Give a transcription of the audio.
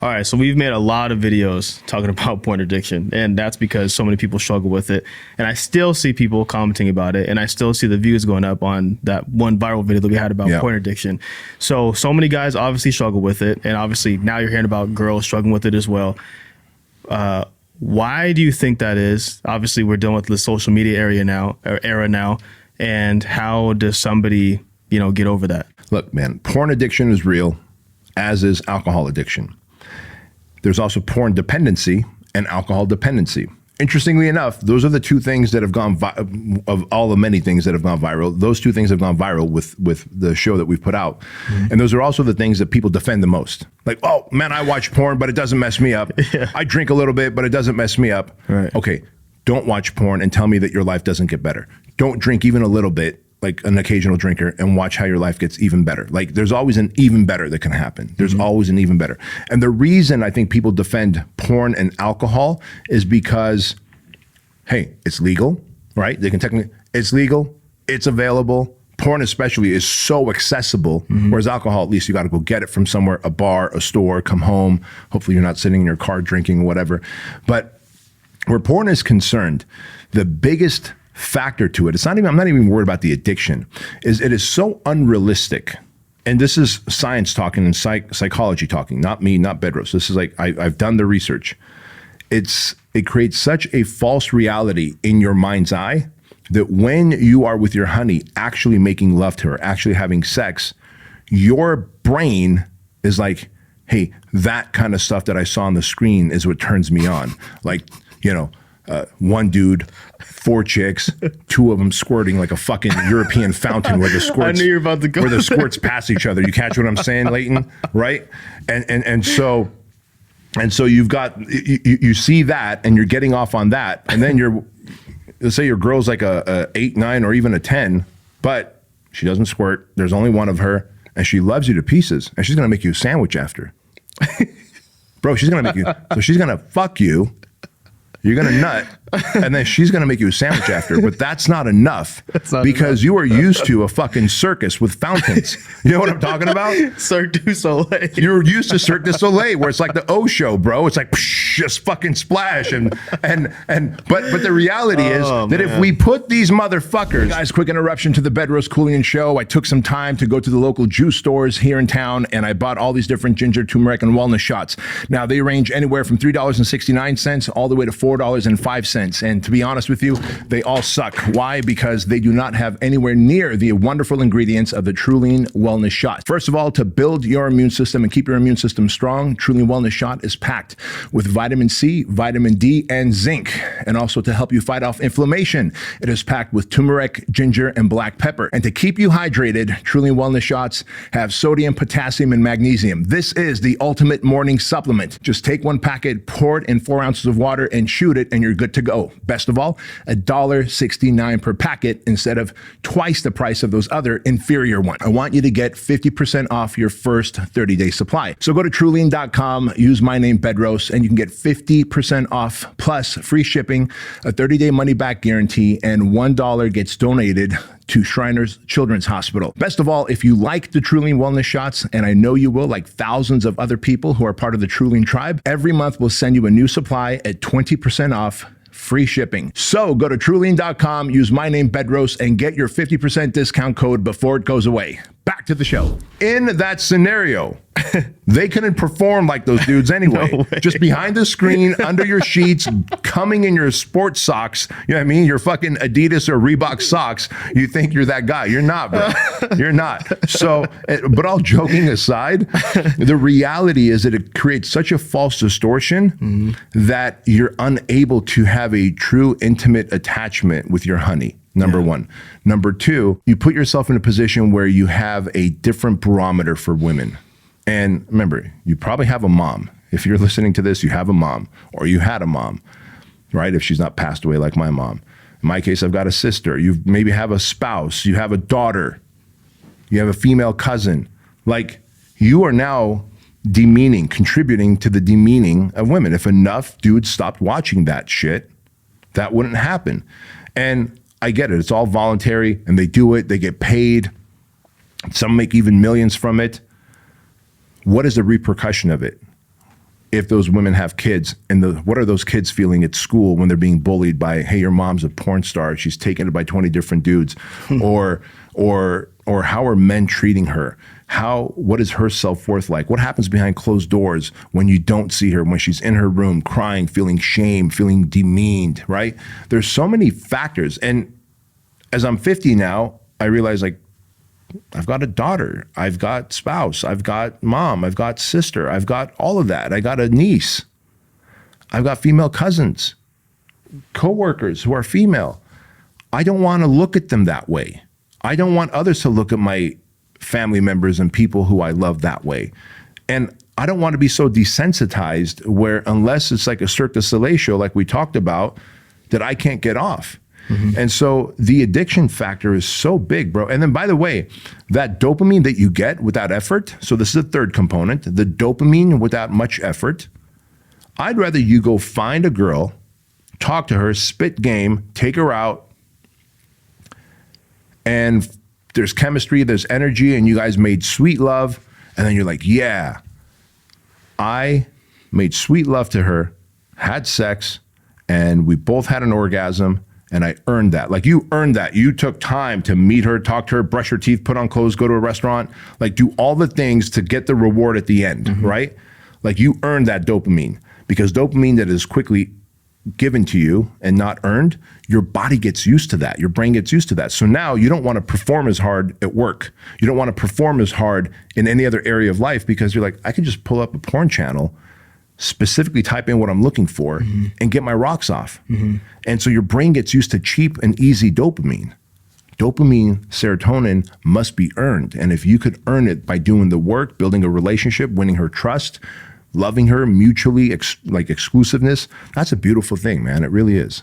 All right, so we've made a lot of videos talking about porn addiction, and that's because so many people struggle with it. And I still see people commenting about it, and I still see the views going up on that one viral video that we had about porn addiction. So many guys obviously struggle with it, and obviously now you're hearing about girls struggling with it as well. Why do you think that is? Obviously, we're dealing with the social media era now, and how does somebody, get over that? Look, man, porn addiction is real, as is alcohol addiction. There's also porn dependency and alcohol dependency. Interestingly enough, those are the two things that have gone of all the many things that have gone viral. Those two things have gone viral with the show that we've put out. And those are also the things that people defend the most. Like, oh man, I watch porn, but it doesn't mess me up. I drink a little bit, but it doesn't mess me up. Right. Okay, don't watch porn and tell me that your life doesn't get better. Don't drink even a little bit, like an occasional drinker, and watch how your life gets even better. Like, there's always an even better that can happen. There's always an even better. And the reason I think people defend porn and alcohol is because, hey, it's legal, right? They can technically, it's legal, it's available. Porn especially is so accessible, whereas alcohol, at least you got to go get it from somewhere, a bar, a store, come home. Hopefully you're not sitting in your car drinking or whatever. But where porn is concerned, the biggest factor to it, I'm not even worried about the addiction, is it is so unrealistic. And this is science talking and psychology talking, not me, not Bedros. This is like, I've done the research. It creates such a false reality in your mind's eye that when you are with your honey, actually making love to her, actually having sex, your brain is like, hey, that kind of stuff that I saw on the screen is what turns me on. Like, one dude, 4 chicks, 2 of them squirting like a fucking European fountain where the squirts, I knew you were about to go where the squirts pass each other. You catch what I'm saying, Leighton? Right? And so you've got, you see that and you're getting off on that. And then let's say your girl's like a 8, 9, or even a 10, but she doesn't squirt. There's only one of her and she loves you to pieces and she's going to make you a sandwich after. Bro, she's going to make you, so she's going to fuck you. You're going to nut, and then she's going to make you a sandwich after. But that's not enough because you are used to a fucking circus with fountains. You know what I'm talking about? Cirque du Soleil. You're used to Cirque du Soleil, where it's like the O show, bro. It's like psh, just fucking splash, but the reality is that if we put these motherfuckers, guys, quick interruption to the Bedros Keuilian show. I took some time to go to the local juice stores here in town, and I bought all these different ginger, turmeric, and wellness shots. Now they range anywhere from $3.69 all the way to $4.05. And to be honest with you, they all suck. Why? Because they do not have anywhere near the wonderful ingredients of the Keuilian Wellness Shot. First of all, to build your immune system and keep your immune system strong, Keuilian Wellness Shot is packed with vitamin C, vitamin D, and zinc. And also to help you fight off inflammation, it is packed with turmeric, ginger, and black pepper. And to keep you hydrated, Keuilian Wellness Shots have sodium, potassium, and magnesium. This is the ultimate morning supplement. Just take 1 packet, pour it in 4 ounces of water, and shoot it, and you're good to go. Best of all, $1.69 per packet instead of twice the price of those other inferior ones. I want you to get 50% off your first 30-day supply. So go to Keuilian.com, use my name Bedros, and you can get 50% off plus free shipping, a 30-day money-back guarantee, and $1 gets donated to Shriners Children's Hospital. Best of all, if you like the Keuilian Wellness Shots, and I know you will, like thousands of other people who are part of the Keuilian tribe, every month we'll send you a new supply at 20% off, free shipping. So go to Keuilian.com, use my name Bedros, and get your 50% discount code before it goes away. Back to the show. In that scenario, they couldn't perform like those dudes anyway. No, just behind the screen, under your sheets, coming in your sports socks. You know what I mean? Your fucking Adidas or Reebok socks. You think you're that guy. You're not, bro. You're not. So, but all joking aside, the reality is that it creates such a false distortion that you're unable to have a true intimate attachment with your honey. Number one. Number two, you put yourself in a position where you have a different barometer for women. And remember, you probably have a mom. If you're listening to this, you have a mom, or you had a mom, right? If she's not passed away like my mom. In my case, I've got a sister. You maybe have a spouse. You have a daughter. You have a female cousin. Like, you are now demeaning, contributing to the demeaning of women. If enough dudes stopped watching that shit, that wouldn't happen. And I get it. It's all voluntary, and they do it. They get paid. Some make even millions from it. What is the repercussion of it? if those women have kids, and what are those kids feeling at school when they're being bullied by, hey, your mom's a porn star, she's taken it by 20 different dudes, or how are men treating her? What is her self-worth like? What happens behind closed doors when you don't see her, when she's in her room crying, feeling shame, feeling demeaned, right? There's so many factors. And as I'm 50 now, I realize, like, I've got a daughter, I've got spouse, I've got mom, I've got sister, I've got all of that. I got a niece, I've got female cousins, coworkers who are female. I don't want to look at them that way. I don't want others to look at my family members and people who I love that way. And I don't want to be so desensitized where, unless it's like a Cirque du Soleil show like we talked about, that I can't get off. And so the addiction factor is so big, bro. And then, by the way, that dopamine that you get without effort, so this is the third component, the dopamine without much effort. I'd rather you go find a girl, talk to her, spit game, take her out, and there's chemistry, there's energy, and you guys made sweet love, and then you're like, yeah, I made sweet love to her, had sex, and we both had an orgasm, and I earned that. Like, you earned that. You took time to meet her, talk to her, brush her teeth, put on clothes, go to a restaurant, like do all the things to get the reward at the end, right? Like, you earned that dopamine, because dopamine that is quickly given to you and not earned, your body gets used to that. Your brain gets used to that. So now you don't want to perform as hard at work. You don't want to perform as hard in any other area of life, because you're like, I can just pull up a porn channel, specifically type in what I'm looking for, and get my rocks off. And so your brain gets used to cheap and easy dopamine. Dopamine, serotonin must be earned. And if you could earn it by doing the work, building a relationship, winning her trust, loving her mutually, like exclusiveness, that's a beautiful thing, man. It really is.